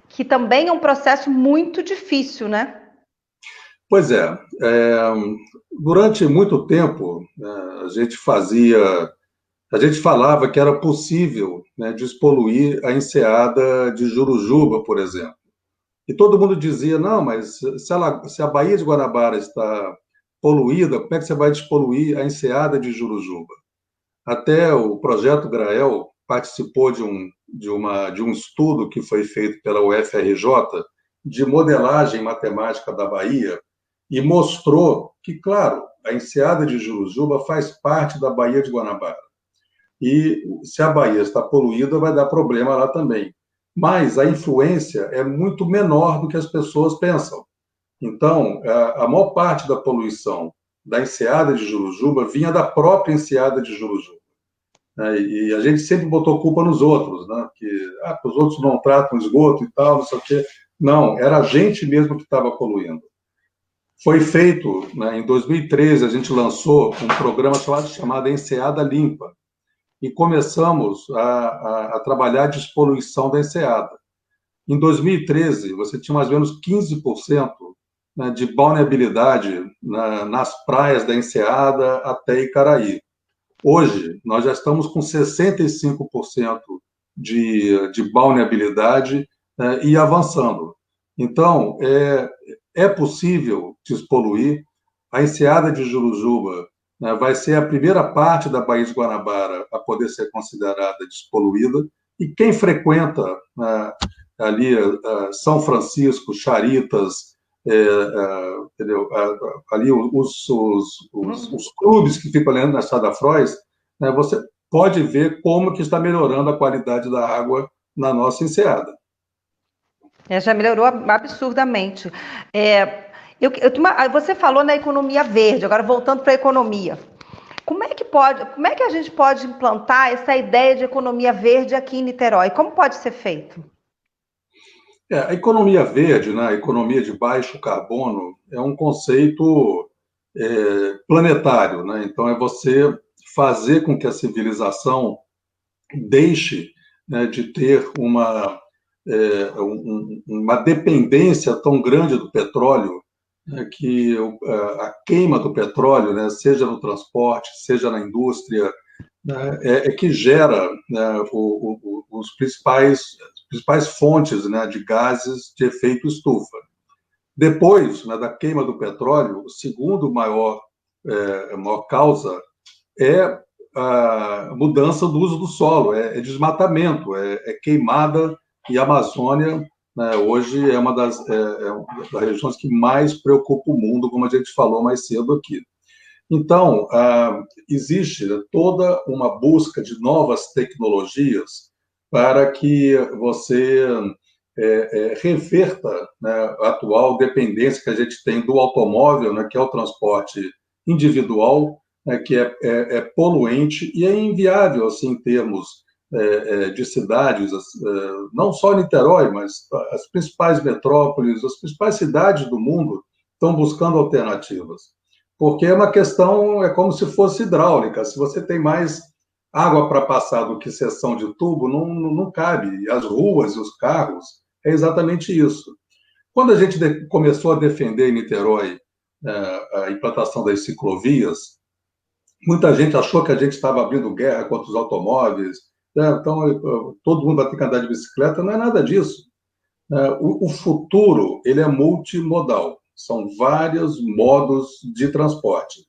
que também é um processo muito difícil, né? Pois durante muito tempo, né, a gente falava que era possível, né, despoluir a enseada de Jurujuba, por exemplo. E todo mundo dizia, não, mas se a Baía de Guanabara está poluída, como é que você vai despoluir a enseada de Jurujuba? Até o projeto Grael participou de um estudo que foi feito pela UFRJ de modelagem matemática da Bahia e mostrou que, claro, a enseada de Jurujuba faz parte da Baía de Guanabara. E se a Bahia está poluída, vai dar problema lá também. Mas a influência é muito menor do que as pessoas pensam. Então, a maior parte da poluição da enseada de Jurujuba vinha da própria enseada de Jurujuba. E a gente sempre botou culpa nos outros, né? Que os outros não tratam esgoto e tal, não sei o quê. Não, era a gente mesmo que estava poluindo. Foi feito, né, em 2013, a gente lançou um programa chamado Enseada Limpa, e começamos a trabalhar a despoluição da enseada. Em 2013, você tinha mais ou menos 15%, né, de vulnerabilidade nas praias da enseada até Icaraí. Hoje, nós já estamos com 65% de vulnerabilidade, né, e avançando. Então, é possível despoluir. A enseada de Jurujuba, né, vai ser a primeira parte da Baía de Guanabara a poder ser considerada despoluída, e quem frequenta, né, ali São Francisco, Charitas, entendeu? Ali os clubes que ficam ali na Estrada Frois, né, você pode ver como que está melhorando a qualidade da água na nossa enseada. Já melhorou absurdamente. Você falou na economia verde, agora voltando para a economia. Como é que a gente pode implantar essa ideia de economia verde aqui em Niterói? Como pode ser feito? A economia verde, né, a economia de baixo carbono, é um conceito planetário, né? Então, é você fazer com que a civilização deixe, né, de ter uma dependência tão grande do petróleo, né, que a queima do petróleo, né, seja no transporte, seja na indústria, né, que gera, né, os principais fontes, né, de gases de efeito estufa. Depois, né, da queima do petróleo, o segundo maior causa é a mudança do uso do solo, é desmatamento, é queimada, e a Amazônia, né, hoje é uma das regiões que mais preocupa o mundo, como a gente falou mais cedo aqui. Então, existe toda uma busca de novas tecnologias para que você reverta, né, a atual dependência que a gente tem do automóvel, né, que é o transporte individual, né, que é poluente e é inviável, assim, em termos de cidades, não só Niterói, mas as principais metrópoles, as principais cidades do mundo estão buscando alternativas. Porque é uma questão, é como se fosse hidráulica. Se você tem mais água para passar do que seção de tubo, não cabe. As ruas e os carros, é exatamente isso. Quando a gente começou a defender em Niterói a implantação das ciclovias, muita gente achou que a gente estava abrindo guerra contra os automóveis, né? Então todo mundo vai ter que andar de bicicleta. Não é nada disso. O futuro ele é multimodal, são vários modos de transporte.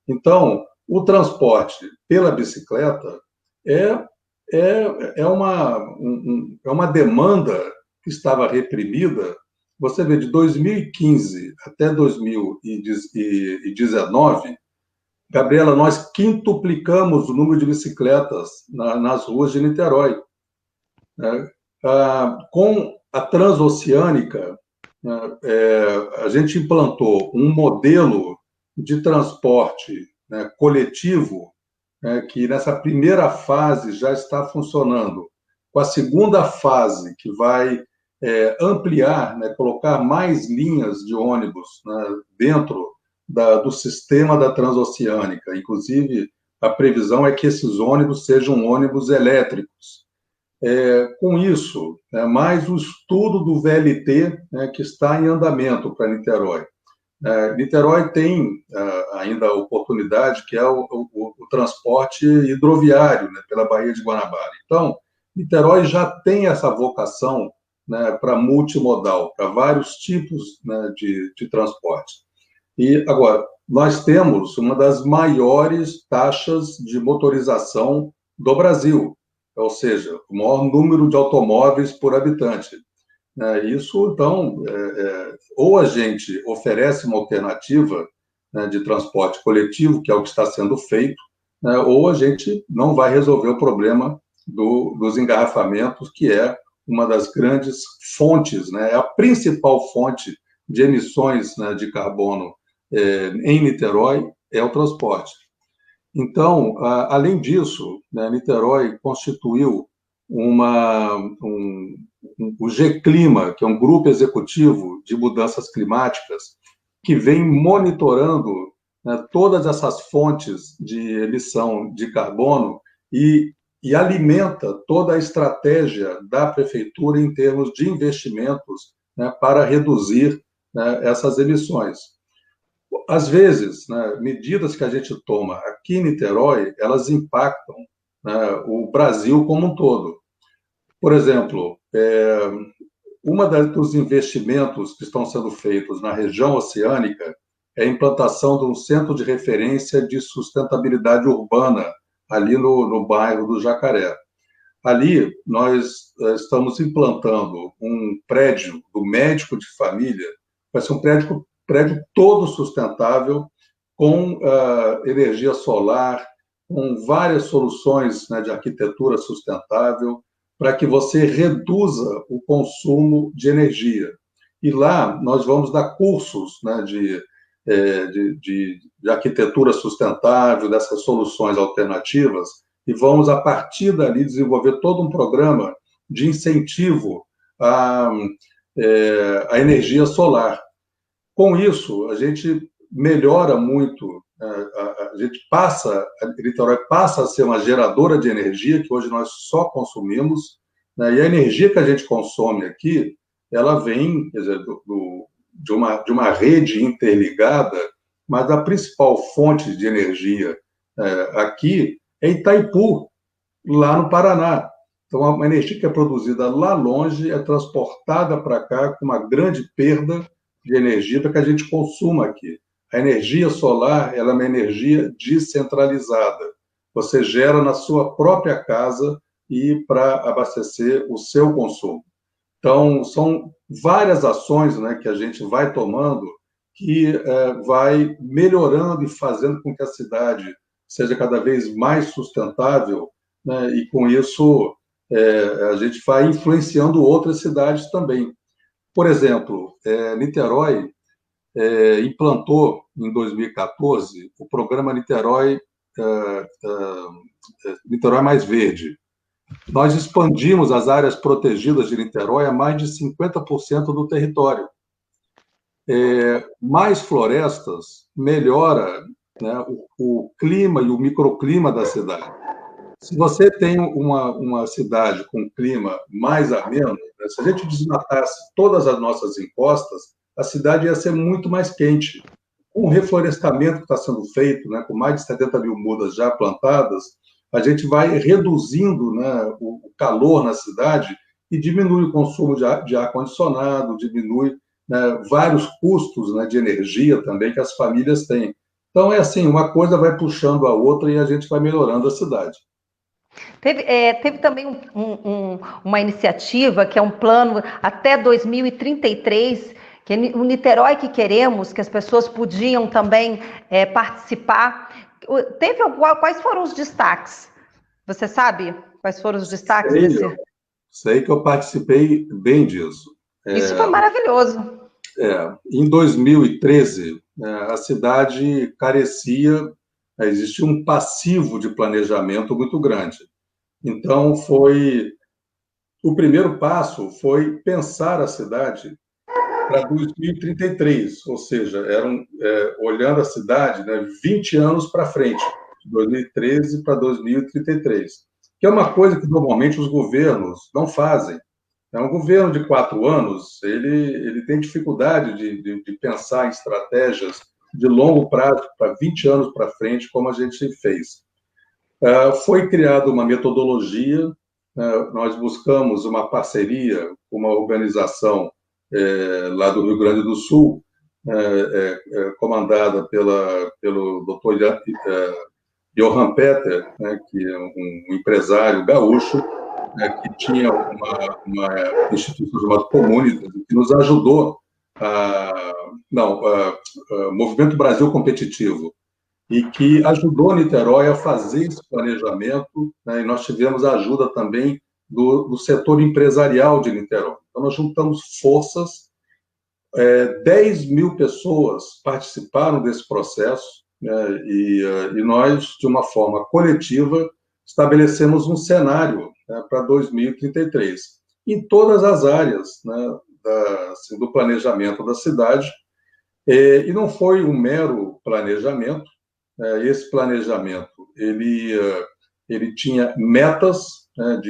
Então, o transporte pela bicicleta é, é uma demanda que estava reprimida. Você vê, de 2015 até 2019, Gabriela, nós quintuplicamos o número de bicicletas nas ruas de Niterói, né? Com a Transoceânica, né, a gente implantou um modelo de transporte, né, coletivo, né, que nessa primeira fase já está funcionando. Com a segunda fase, que vai ampliar, né, colocar mais linhas de ônibus, né, dentro do sistema da Transoceânica. Inclusive, a previsão é que esses ônibus sejam ônibus elétricos. Com isso, mais o estudo do VLT, né, que está em andamento para Niterói. Niterói tem ainda a oportunidade, que é o transporte hidroviário, né, pela Baía de Guanabara. Então, Niterói já tem essa vocação, né, para multimodal, para vários tipos, né, de transporte. E, agora, nós temos uma das maiores taxas de motorização do Brasil, ou seja, o maior número de automóveis por habitante. Isso, então, ou a gente oferece uma alternativa, né, de transporte coletivo, que é o que está sendo feito, né, ou a gente não vai resolver o problema dos engarrafamentos, que é uma das grandes fontes, né, é a principal fonte de emissões, né, de carbono em Niterói, é o transporte. Então, além disso, né, Niterói constituiu o G-Clima, que é um grupo executivo de mudanças climáticas, que vem monitorando, né, todas essas fontes de emissão de carbono e alimenta toda a estratégia da prefeitura em termos de investimentos, né, para reduzir, né, essas emissões. Às vezes, né, medidas que a gente toma aqui em Niterói, elas impactam, né, o Brasil como um todo. Por exemplo, dos investimentos que estão sendo feitos na região oceânica é a implantação de um centro de referência de sustentabilidade urbana, ali no bairro do Jacaré. Ali, nós estamos implantando um prédio do médico de família, vai ser um prédio todo sustentável, com energia solar, com várias soluções, né, de arquitetura sustentável, para que você reduza o consumo de energia. E lá nós vamos dar cursos, né, de arquitetura sustentável, dessas soluções alternativas, e vamos, a partir dali, desenvolver todo um programa de incentivo à energia solar. Com isso, a gente melhora muito, a Niterói passa a ser uma geradora de energia, que hoje nós só consumimos, né, e a energia que a gente consome aqui, ela vem, quer dizer, de uma rede interligada, mas a principal fonte de energia aqui é Itaipu, lá no Paraná. Então, uma energia que é produzida lá longe é transportada para cá com uma grande perda de energia para que a gente consuma aqui. A energia solar, ela é uma energia descentralizada. Você gera na sua própria casa e para abastecer o seu consumo. Então, são várias ações, né, que a gente vai tomando, que vai melhorando e fazendo com que a cidade seja cada vez mais sustentável, né, e com isso a gente vai influenciando outras cidades também. Por exemplo, Niterói implantou, em 2014, o programa Niterói Mais Verde. nós expandimos as áreas protegidas de Niterói a mais de 50% do território. Mais florestas melhora, né, o clima e o microclima da cidade. Se você tem uma cidade com clima mais ameno, né, se a gente desmatasse todas as nossas encostas, a cidade ia ser muito mais quente. Com o reflorestamento que está sendo feito, né, com mais de 70 mil mudas já plantadas, a gente vai reduzindo, né, o calor na cidade e diminui o consumo de ar-condicionado, diminui, né, vários custos, né, de energia também que as famílias têm. Então, é assim, uma coisa vai puxando a outra e a gente vai melhorando a cidade. Teve também uma iniciativa, que é um plano até 2033, que é o Niterói que queremos, que as pessoas podiam também participar. Quais foram os destaques? Você sabe quais foram os destaques desse? Sei que eu participei bem disso. Isso foi maravilhoso. Em 2013, a cidade carecia, existia um passivo de planejamento muito grande. Então, o primeiro passo foi pensar a cidade para 2033, ou seja, olhando a cidade, né, 20 anos para frente, de 2013 para 2033, que é uma coisa que normalmente os governos não fazem. Um governo de 4 anos, ele tem dificuldade de pensar em estratégias de longo prazo, para 20 anos para frente, como a gente fez. Foi criada uma metodologia, nós buscamos uma parceria com uma organização lá do Rio Grande do Sul, comandada pelo Dr. Johann Peter, né, que é um empresário gaúcho, que tinha uma instituição chamada Comunitas, que nos ajudou, Movimento Brasil Competitivo, e que ajudou Niterói a fazer esse planejamento, né, e nós tivemos a ajuda também do setor empresarial de Niterói. Então, nós juntamos forças, 10 mil pessoas participaram desse processo, né, e nós, de uma forma coletiva, estabelecemos um cenário, né, para 2033, em todas as áreas, né, assim, do planejamento da cidade, e não foi um mero planejamento. Esse planejamento ele tinha metas, né,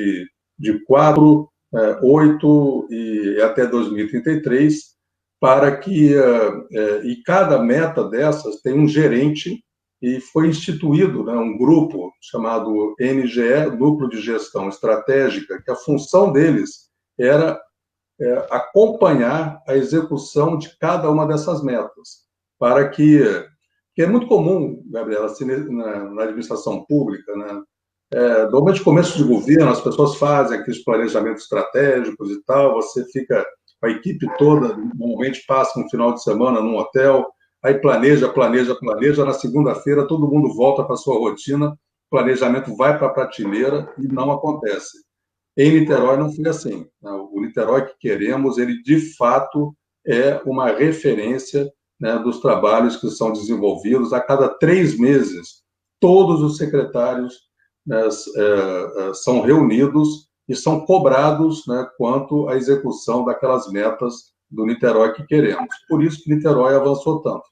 de 4, 8 e até 2033, para que e cada meta dessas tem um gerente, e foi instituído, né, um grupo chamado NGE, Núcleo de Gestão Estratégica, que a função deles era acompanhar a execução de cada uma dessas metas, para que é muito comum, Gabriela, assim, na administração pública, né? Normalmente, começo de governo, as pessoas fazem aqueles planejamentos estratégicos e tal, você fica, a equipe toda, normalmente passa um final de semana num hotel, aí planeja, na segunda-feira todo mundo volta para a sua rotina, o planejamento vai para a prateleira e não acontece. Em Niterói não foi assim, né? O Niterói que queremos, ele de fato é uma referência, né, dos trabalhos que são desenvolvidos. A cada 3 meses, todos os secretários, né, são reunidos e são cobrados, né, quanto à execução daquelas metas do Niterói que queremos. Por isso que Niterói avançou tanto.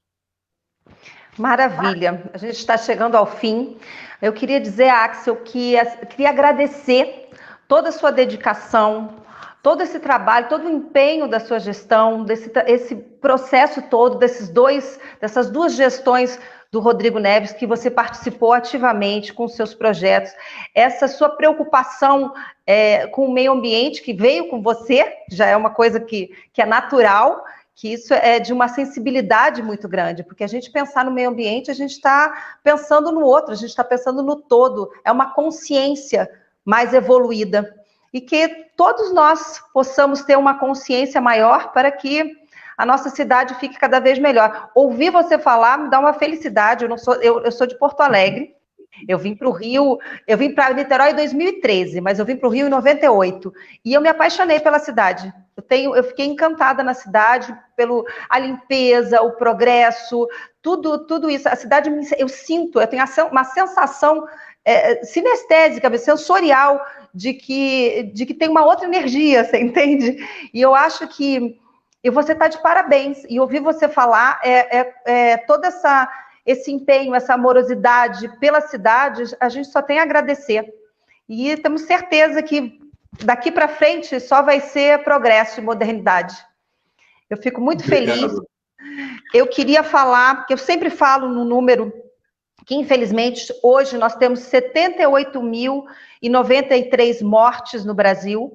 Maravilha, a gente está chegando ao fim. Eu queria dizer, Axel, que queria agradecer toda a sua dedicação, todo esse trabalho, todo o empenho da sua gestão, esse processo todo, dessas 2 gestões do Rodrigo Neves, que você participou ativamente com seus projetos, essa sua preocupação com o meio ambiente, que veio com você, já é uma coisa que é natural, que isso é de uma sensibilidade muito grande, porque a gente pensar no meio ambiente, a gente está pensando no outro, a gente está pensando no todo, é uma consciência mais evoluída, e que todos nós possamos ter uma consciência maior para que a nossa cidade fique cada vez melhor. Ouvir você falar me dá uma felicidade. Eu sou de Porto Alegre, eu vim para o Rio, eu vim para Niterói em 2013, mas eu vim para o Rio em 98, e eu me apaixonei pela cidade. Eu fiquei encantada na cidade, a limpeza, o progresso, tudo isso. A cidade, eu tenho uma sensação sinestésica, sensorial, de que tem uma outra energia, você entende? E eu acho que você está de parabéns, e ouvir você falar todo esse empenho, essa amorosidade pela cidade, a gente só tem a agradecer. E temos certeza que daqui para frente só vai ser progresso e modernidade. Eu fico muito feliz. Eu queria falar, porque eu sempre falo no número que, infelizmente, hoje nós temos 78.093 mortes no Brasil.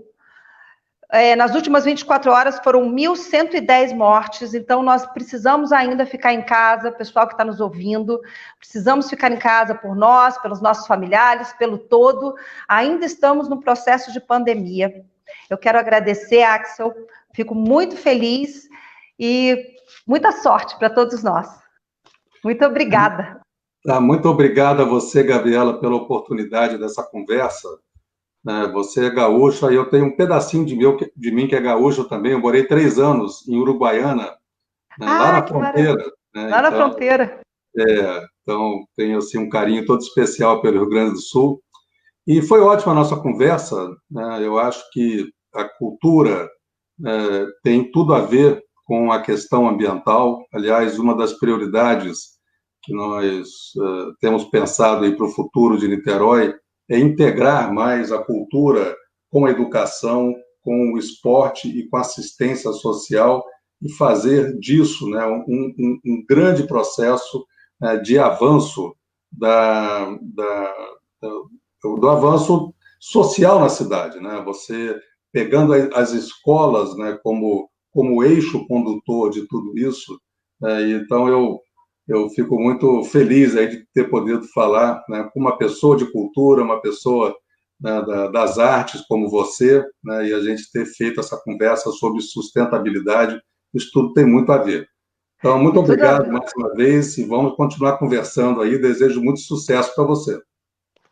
Nas últimas 24 horas foram 1.110 mortes, então nós precisamos ainda ficar em casa, pessoal que está nos ouvindo, precisamos ficar em casa por nós, pelos nossos familiares, pelo todo. Ainda estamos no processo de pandemia. Eu quero agradecer, Axel, fico muito feliz e muita sorte para todos nós. Muito obrigada. Muito obrigado a você, Gabriela, pela oportunidade dessa conversa. Você é gaúcha, e eu tenho um pedacinho de mim que é gaúcho também. Eu morei 3 anos em Uruguaiana, lá na fronteira. Lá na fronteira. Então, tenho assim, um carinho todo especial pelo Rio Grande do Sul. E foi ótima a nossa conversa. Eu acho que a cultura tem tudo a ver com a questão ambiental. Aliás, uma das prioridades que nós temos pensado para o futuro de Niterói é integrar mais a cultura com a educação, com o esporte e com a assistência social, e fazer disso, né, um grande processo de avanço do avanço social na cidade, né? Você pegando as escolas, né, como eixo condutor de tudo isso, então eu fico muito feliz aí de ter podido falar, né, com uma pessoa de cultura, uma pessoa, né, das artes como você, né, e a gente ter feito essa conversa sobre sustentabilidade. Isso tudo tem muito a ver. Então, muito obrigado mais uma vez, e vamos continuar conversando aí. Desejo muito sucesso para você.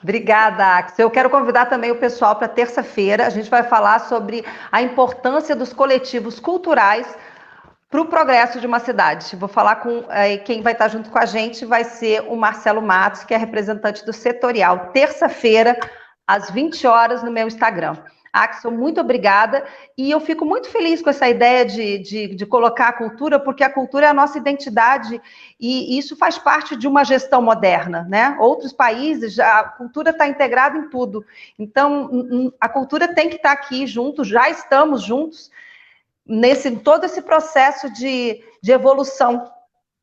Obrigada, Axel. Eu quero convidar também o pessoal para terça-feira. A gente vai falar sobre a importância dos coletivos culturais para o progresso de uma cidade. Vou falar com quem vai estar junto com a gente, vai ser o Marcelo Matos, que é representante do setorial. Terça-feira, às 20 horas, no meu Instagram. Axel, muito obrigada. E eu fico muito feliz com essa ideia de colocar a cultura, porque a cultura é a nossa identidade e isso faz parte de uma gestão moderna, né? Outros países, a cultura está integrada em tudo. Então, a cultura tem que estar aqui junto, já estamos juntos, todo esse processo de evolução,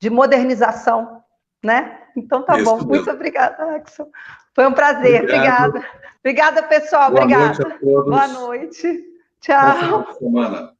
de modernização, né? Então tá bom. Muito obrigada, Axel. Foi um prazer. Obrigada. Obrigada, pessoal. Boa Obrigada. noite a todos. Boa noite. Tchau. Bom final de semana.